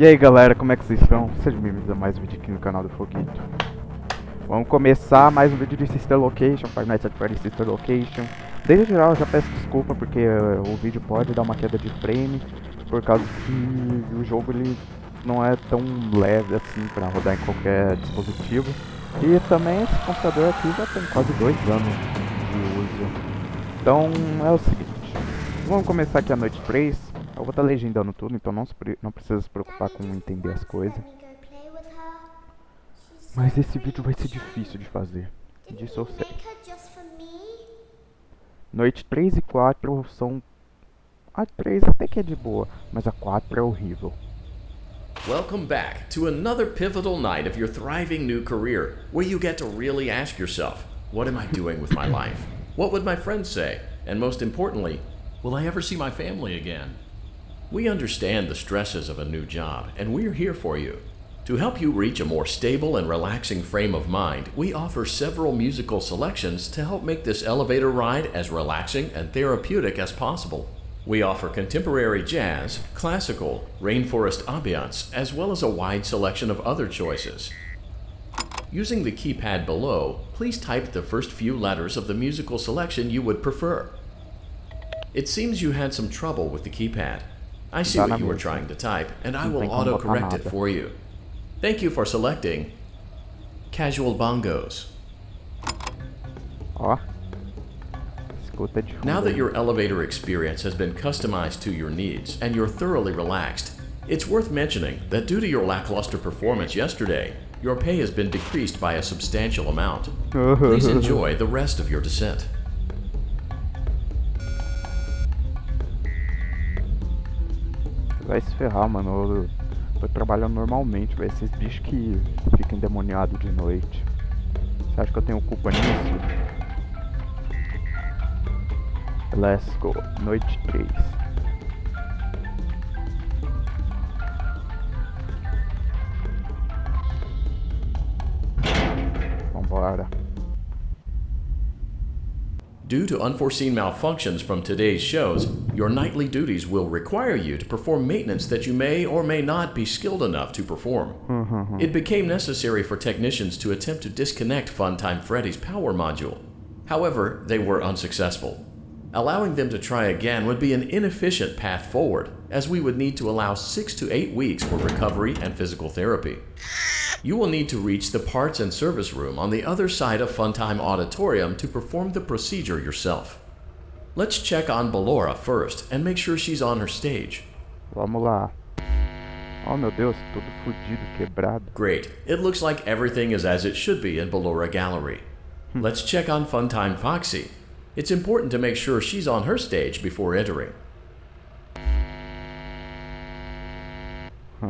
E aí galera, como é que vocês estão? Sejam bem-vindos a mais um vídeo aqui no canal do Foguito. Vamos começar mais um vídeo de Sister Location, Five Nights at Freddy's Sister Location. Desde já eu já peço desculpa porque o vídeo pode dar uma queda de frame, por causa que o jogo ele não é tão leve assim para rodar em qualquer dispositivo. E também esse computador aqui já tem quase 2 anos de uso. Então é o seguinte, vamos começar aqui a noite 3. Eu vou estar legendando tudo, então não precisa se preocupar com entender as coisas. Mas esse vídeo vai ser difícil de fazer, disso eu sei. Noite 3 e 4 são... A 3 até que é de boa, mas a 4 é horrível. Welcome back to another pivotal night of your thriving new career, where you get to really ask yourself, what am I doing with my life? What would my friends say? And most importantly, will I ever see my family again? We understand the stresses of a new job, and we're here for you. To help you reach a more stable and relaxing frame of mind, we offer several musical selections to help make this elevator ride as relaxing and therapeutic as possible. We offer contemporary jazz, classical, rainforest ambiance, as well as a wide selection of other choices. Using the keypad below, please type the first few letters of the musical selection you would prefer. It seems you had some trouble with the keypad. I see what you were trying to type, and I will auto-correct it for you. Thank you for selecting Casual Bongos. Ó, escuta de fundo. Now that your elevator experience has been customized to your needs and you're thoroughly relaxed, it's worth mentioning that due to your lackluster performance yesterday, your pay has been decreased by a substantial amount. Please enjoy the rest of your descent. Vai se ferrar, mano. Eu tô trabalhando normalmente, vai esses bichos que ficam endemoniados de noite. Você acha que eu tenho culpa nisso? Let's go. Noite 3. Vambora. Due to unforeseen malfunctions from today's shows, your nightly duties will require you to perform maintenance that you may or may not be skilled enough to perform. It became necessary for technicians to attempt to disconnect Funtime Freddy's power module. However, they were unsuccessful. Allowing them to try again would be an inefficient path forward, as we would need to allow 6 to 8 weeks for recovery and physical therapy. You will need to reach the parts and service room on the other side of Funtime Auditorium to perform the procedure yourself. Let's check on Ballora first and make sure she's on her stage. Vamos lá. Oh meu Deus, tudo fudido, quebrado. Great. It looks like everything is as it should be in Ballora Gallery. Let's check on Funtime Foxy. It's important to make sure she's on her stage before entering.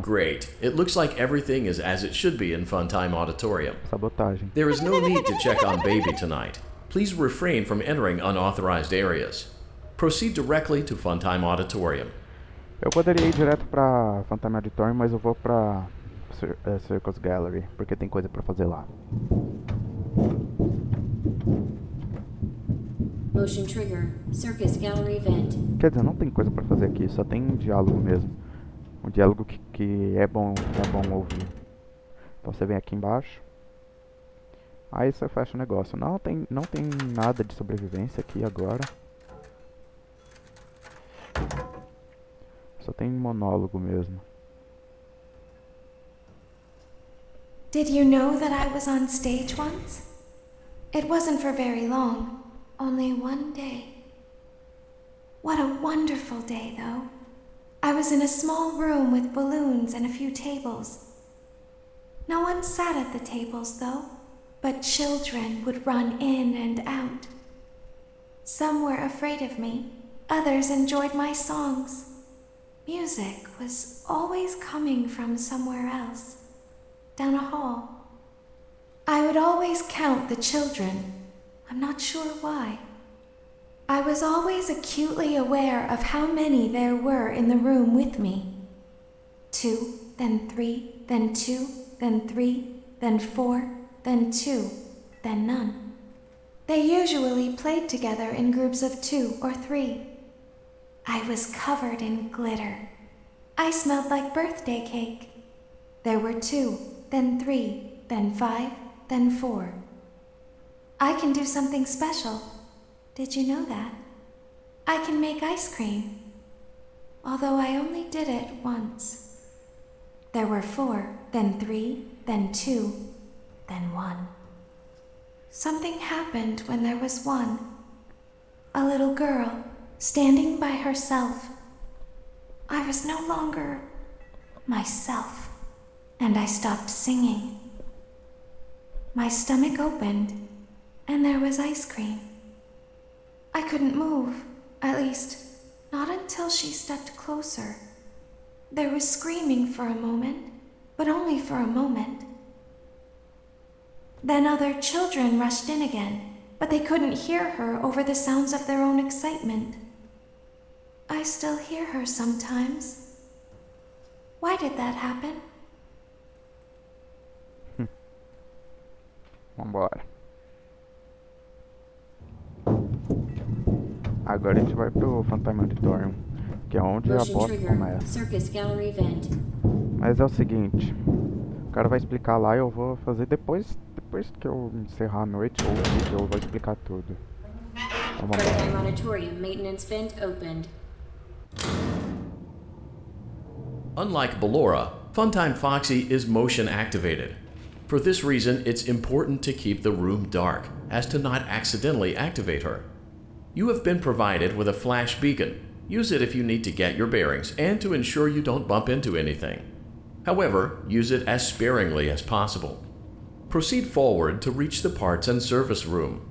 Great. It looks like everything is as it should be in Funtime Auditorium. Sabotagem. There is no need to check on Baby tonight. Please refrain from entering unauthorized areas. Proceed directly to Funtime Auditorium. Eu poderia ir direto pra Funtime Auditorium, mas eu vou pra Circus Gallery, porque tem coisa pra fazer lá. Motion trigger, Circus Gallery event. Quer dizer, não tem coisa pra fazer aqui, só tem diálogo mesmo. Um diálogo que é bom ouvir. Então você vem aqui embaixo. Aí você fecha o negócio. Não tem nada de sobrevivência aqui agora. Só tem monólogo mesmo. Did you know that I was on stage once? It wasn't for very long, only one day. What a wonderful day, though. I was in a small room with balloons and a few tables. No one sat at the tables, though, but children would run in and out. Some were afraid of me, others enjoyed my songs. Music was always coming from somewhere else, down a hall. I would always count the children, I'm not sure why. I was always acutely aware of how many there were in the room with me. 2, then 3, then 2, then 3, then 4, then 2, then none. They usually played together in groups of 2 or 3. I was covered in glitter. I smelled like birthday cake. There were 2, then 3, then 5, then 4. I can do something special. Did you know that? I can make ice cream. Although I only did it once. There were 4, then 3, then 2, then 1. Something happened when there was 1. A little girl, standing by herself. I was no longer myself, and I stopped singing. My stomach opened, and there was ice cream. I couldn't move, at least, not until she stepped closer. There was screaming for a moment, but only for a moment. Then other children rushed in again, but they couldn't hear her over the sounds of their own excitement. I still hear her sometimes. Why did that happen? Vambora. Agora a gente vai pro Phantom Auditorium, que é onde a Motion bosta trigger. começa. Circus gallery vent. Mas é o seguinte, o cara vai explicar lá e eu vou fazer depois que eu encerrar a noite ou o vídeo, eu vou explicar tudo. Então vamos lá. Freddy auditorium maintenance vent opened. Unlike Ballora, Funtime Foxy is motion activated. For this reason, it's important to keep the room dark, as to not accidentally activate her. You have been provided with a flash beacon. Use it if you need to get your bearings and to ensure you don't bump into anything. However, use it as sparingly as possible. Proceed forward to reach the parts and service room.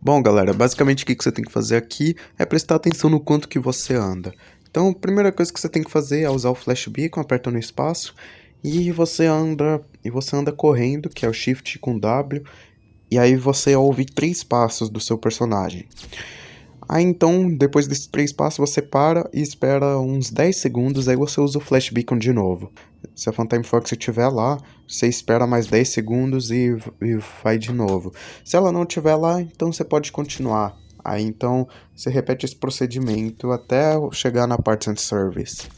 Bom, galera, basicamente o que você tem que fazer aqui é prestar atenção no quanto que você anda. Então, a primeira coisa que você tem que fazer é usar o Flash Beacon, aperta no espaço, e você anda correndo, que é o Shift com W, e aí você ouve 3 passos do seu personagem. Aí então, depois desses 3 passos, você para e espera uns 10 segundos, aí você usa o Flash Beacon de novo. Se a Phantom Foxy estiver lá, você espera mais 10 segundos e vai de novo. Se ela não estiver lá, então você pode continuar. Aí então, você repete esse procedimento até chegar na Parts and Service.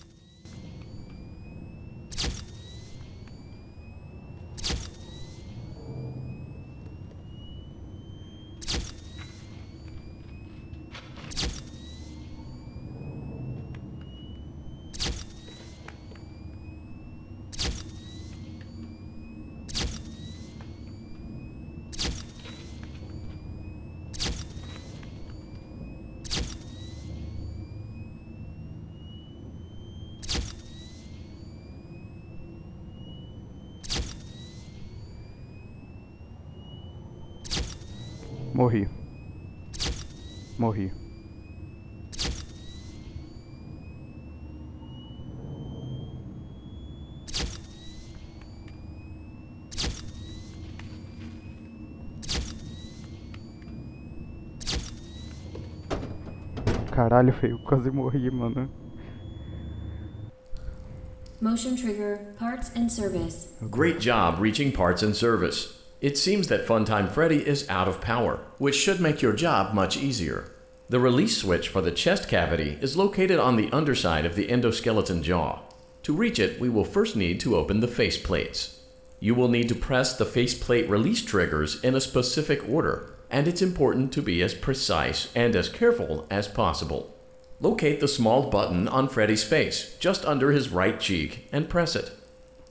Morri. Caralho, feio, quase morri, mano. Motion trigger. Parts and service. Great job reaching parts and service. It seems that Funtime Freddy is out of power, which should make your job much easier. The release switch for the chest cavity is located on the underside of the endoskeleton jaw. To reach it, we will first need to open the face plates. You will need to press the faceplate release triggers in a specific order, and it's important to be as precise and as careful as possible. Locate the small button on Freddy's face, just under his right cheek, and press it.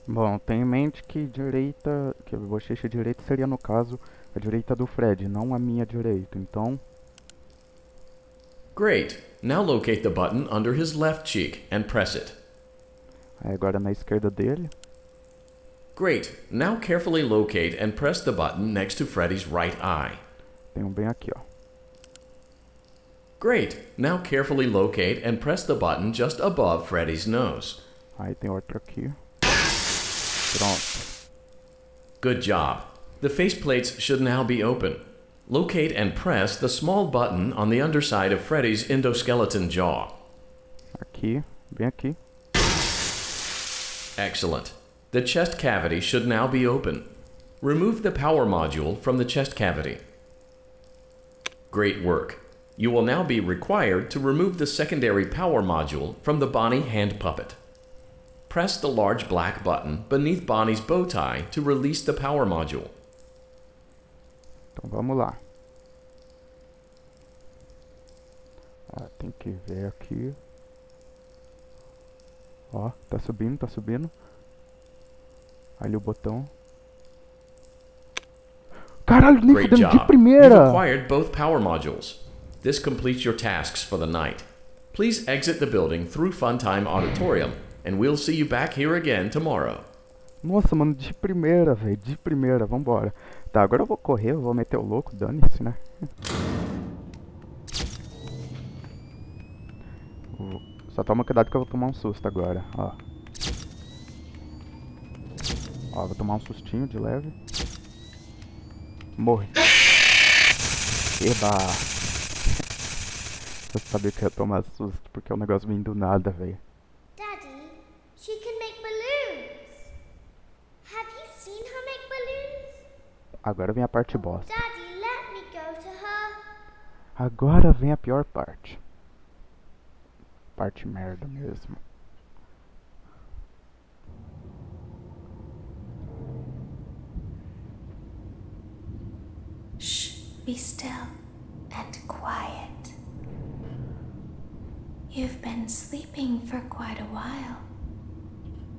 Bom, tenha em mente que a bochecha direita seria, no caso, a direita do Freddy, não a minha direita, então... Great. Now locate the button under his left cheek and press it. Aí agora na esquerda dele. Great. Now carefully locate and press the button next to Freddy's right eye. Tem bem aqui, ó. Great. Now carefully locate and press the button just above Freddy's nose. Aí tem outro aqui. Pronto. Good job. The faceplates should now be open. Locate and press the small button on the underside of Freddy's endoskeleton jaw. Aqui, bem aqui. Excellent. The chest cavity should now be open. Remove the power module from the chest cavity. Great work. You will now be required to remove the secondary power module from the Bonnie hand puppet. press the large black button beneath Bonnie's bow tie to release the power module. Então vamos lá. Ah, tem que ver aqui. Ó, tá subindo, tá subindo. Ali o botão. Caralho, nem Great fudendo de job. You've primeira! acquired both power modules. This completes your tasks for the night. Please exit the building through Funtime Auditorium, and we'll see you back here again tomorrow. Nossa, mano, de primeira, velho. De primeira, vambora. Tá, agora eu vou correr, eu vou meter o louco, dane-se, né? Só toma cuidado que eu vou tomar um susto agora, ó. Ó, vou tomar um sustinho de leve. Morre. Eba! Eu sabia que eu ia tomar susto, porque o negócio vem do nada, velho. Daddy, she can make balloons. Have you seen her make balloons? Agora vem a parte bosta. Daddy, let me go to her. Agora vem a pior parte. Parte merda mesmo. Shh, be still and quiet. You've been sleeping for quite a while.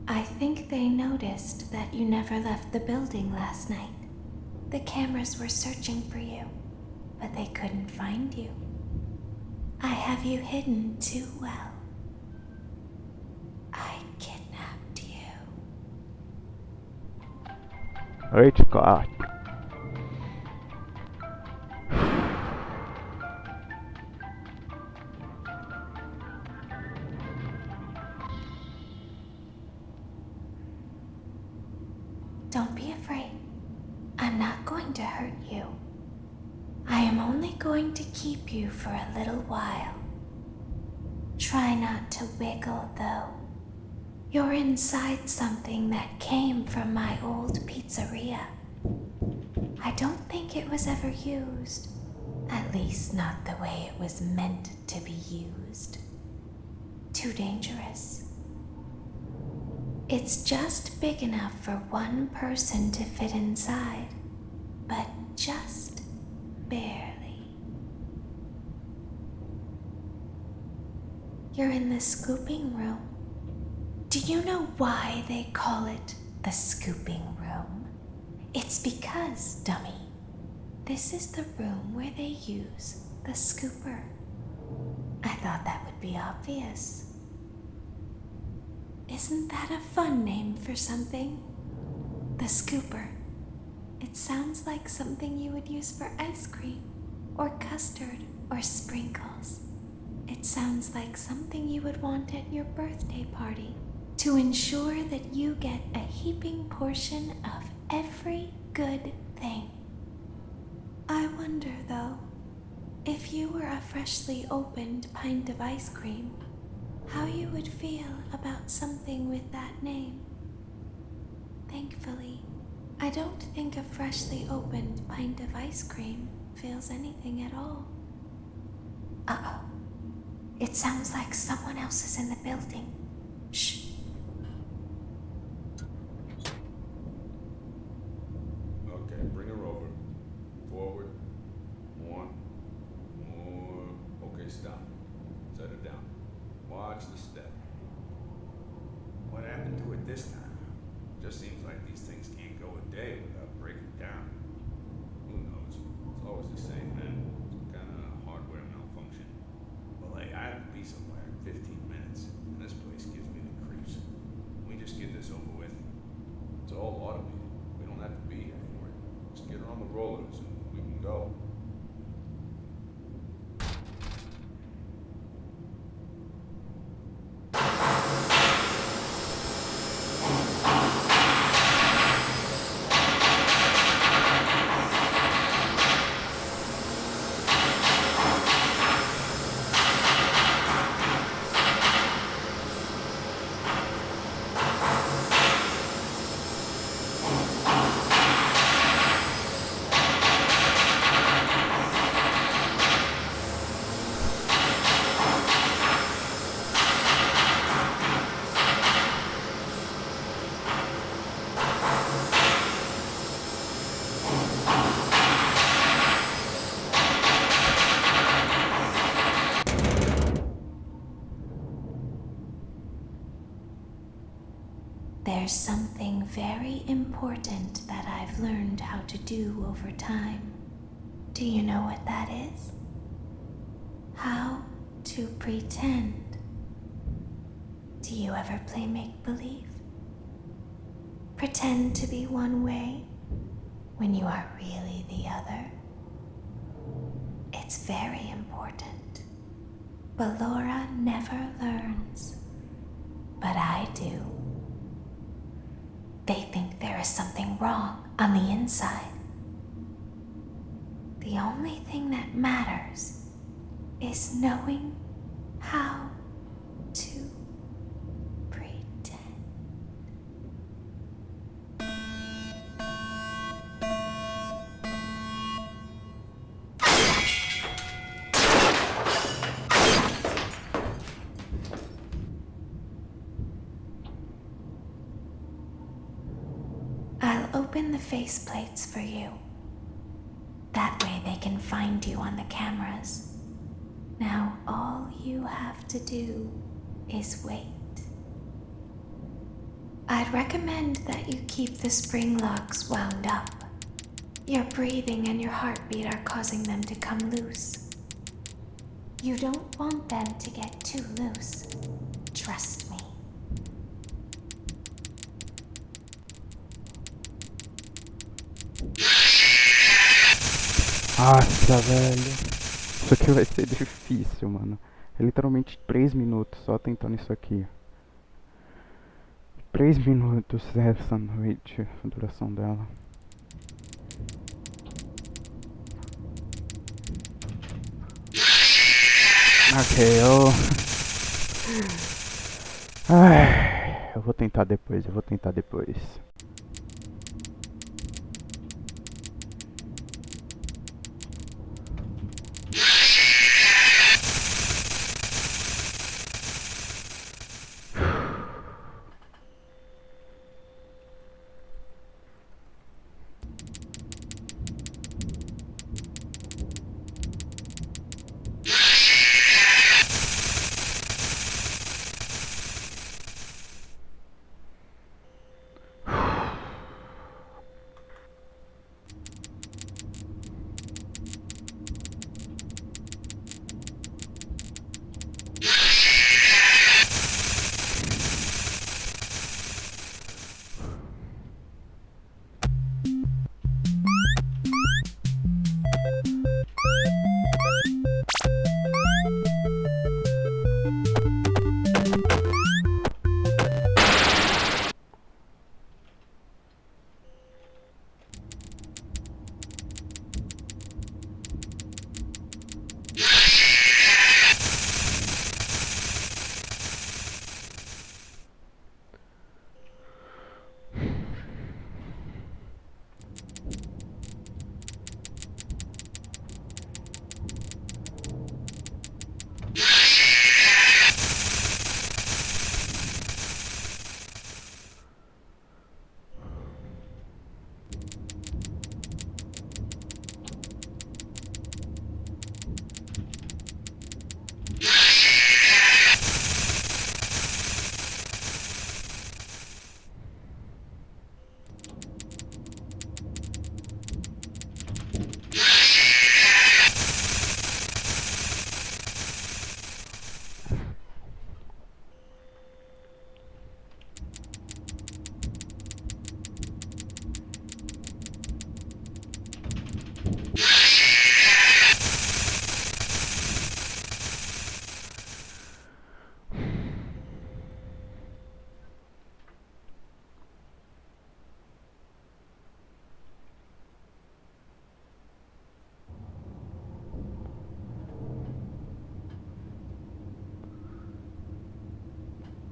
I think they noticed that you never left the building last night. The cameras were searching for you, but they couldn't find you. I have you hidden too well. I kidnapped you. Oi, Chicote. Don't be afraid. I'm not going to hurt you. I am only going to keep you for a little while. Try not to wiggle, though. You're inside something that came from my old pizzeria. I don't think it was ever used. At least not the way it was meant to be used. Too dangerous. It's just big enough for one person to fit inside, but just barely. You're in the scooping room. Do you know why they call it the scooping room? It's because, dummy, this is the room where they use the scooper. I thought that would be obvious. Isn't that a fun name for something? The scooper. It sounds like something you would use for ice cream, or custard, or sprinkles. It sounds like something you would want at your birthday party to ensure that you get a heaping portion of every good thing. I wonder, though, if you were a freshly opened pint of ice cream, how you would feel about something with that name. Thankfully, I don't think a freshly opened pint of ice cream feels anything at all. Uh-oh. It sounds like someone else is in the building. Shh. Okay, bring her over. Forward. One. More. Okay, stop. Set her down. Watch the step. What happened to it this time? Just seems like these things can't go a day without breaking down. Who knows? It's always the same, man. Some kind of hardware malfunction. Well, hey, I have to be somewhere in 15 minutes, and this place gives me the creeps. Can we just get this over with? It's all automated. We don't have to be here for it. Just get her on the rollers and we can go. There's something very important that I've learned how to do over time. Do you know what that is? How to pretend. Do you ever play make-believe? Pretend to be one way when you are really the other. It's very important. But Laura never learns. But I do. They think there is something wrong on the inside. The only thing that matters is knowing how to pretend. I'll open the faceplates for you. That way they can find you on the cameras. Now all you have to do is wait. I'd recommend that you keep the spring locks wound up. Your breathing and your heartbeat are causing them to come loose. You don't want them to get too loose. Trust me. Nossa, velho. Isso aqui vai ser difícil, mano. É literalmente 3 minutos só tentando isso aqui. 3 minutos essa noite, a duração dela. Ok, eu vou tentar depois,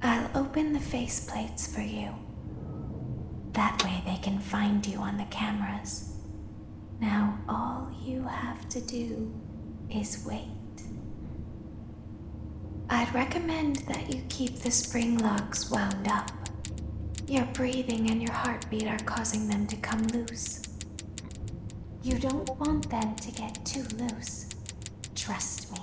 I'll open the faceplates for you. That way they can find you on the cameras. Now all you have to do is wait. I'd recommend that you keep the spring locks wound up. Your breathing and your heartbeat are causing them to come loose. You don't want them to get too loose. Trust me.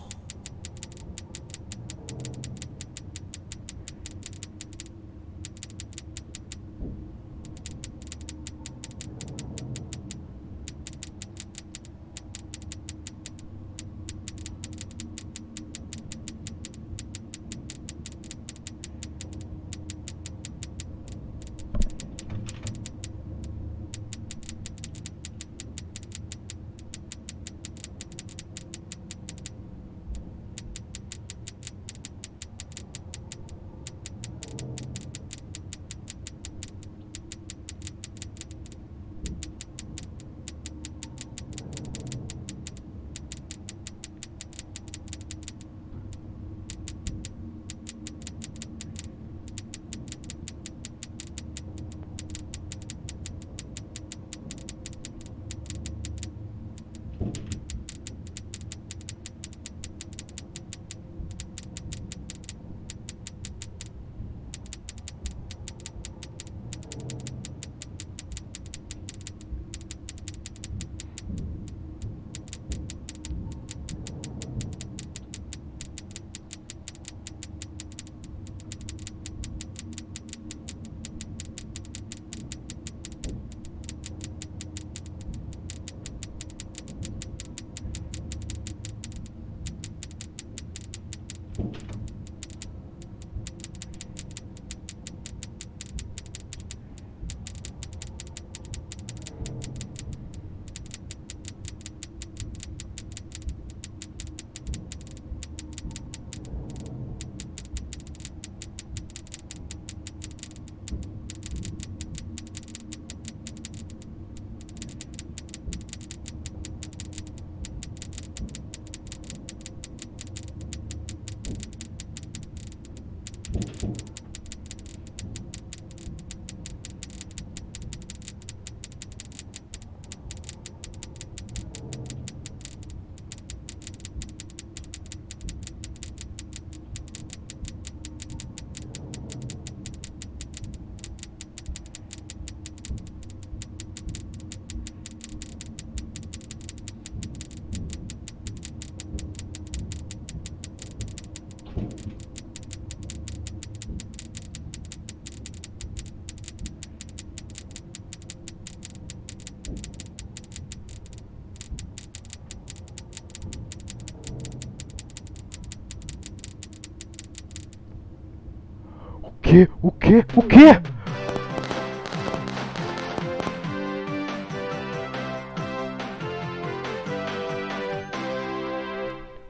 quê? O quê? O quê?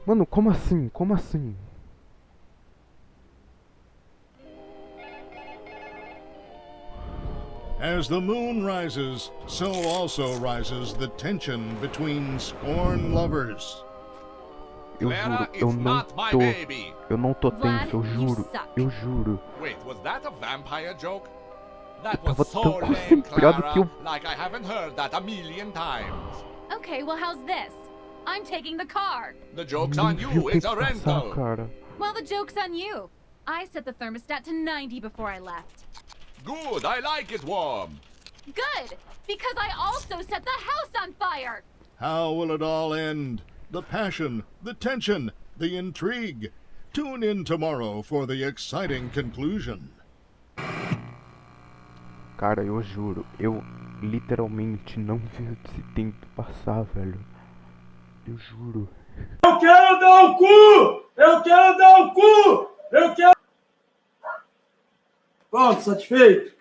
Mano, como assim? Como assim? As the moon rises, so also rises the tension between scorn lovers. Eu juro, eu não tô tenso, eu juro, eu juro. Wait, was that a vampire joke? Eu That was tava so tão lame, concentrado que eu... Clara. Like I haven't heard that a million times. Okay, well, how's this? I'm taking the car. The joke's Nem on vi you, o it's tempo a passar, rental. cara. Well, the joke's on you. I set the thermostat to 90 before I left. Good, I like it warm. Good, because I also set the house on fire. How will it all end? The passion, the tension, the intrigue. Tune in tomorrow for the exciting conclusion. Cara, eu juro, eu literalmente não vi esse tempo passar, velho. Eu juro. Eu quero dar o cu! Eu quero dar o cu! Eu quero... Pronto, satisfeito?